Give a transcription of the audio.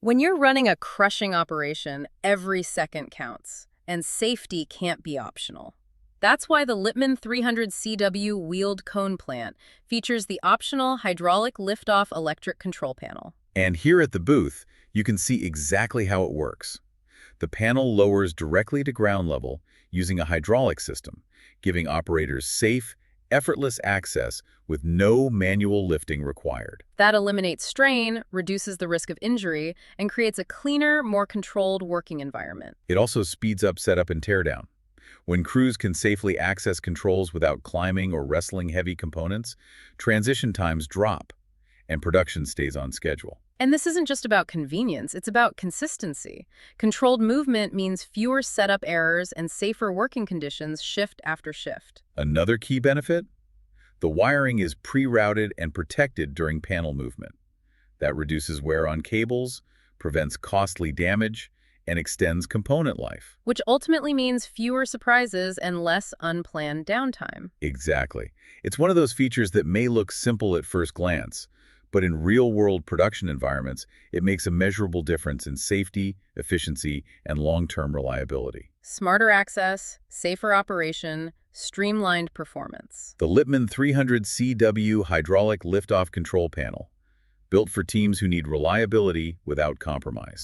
When you're running a crushing operation, every second counts, and safety can't be optional. That's why the Lippmann 300c-w wheeled cone plant features the optional hydraulic lift-off electric control panel. And here at the booth, you can see exactly how it works. The panel lowers directly to ground level using a hydraulic system, giving operators safe, effortless access with no manual lifting required. That eliminates strain, reduces the risk of injury, and creates a cleaner, more controlled working environment. It also speeds up setup and teardown. When crews can safely access controls without climbing or wrestling heavy components, transition times drop, and production stays on schedule. And this isn't just about convenience, it's about consistency. Controlled movement means fewer setup errors and safer working conditions shift after shift. Another key benefit? The wiring is pre-routed and protected during panel movement. That reduces wear on cables, prevents costly damage, and extends component life. Which ultimately means fewer surprises and less unplanned downtime. Exactly. It's one of those features that may look simple at first glance, but in real-world production environments, it makes a measurable difference in safety, efficiency, and long-term reliability. Smarter access, safer operation, streamlined performance. The Lippmann 300c-w hydraulic lift-off control panel, built for teams who need reliability without compromise.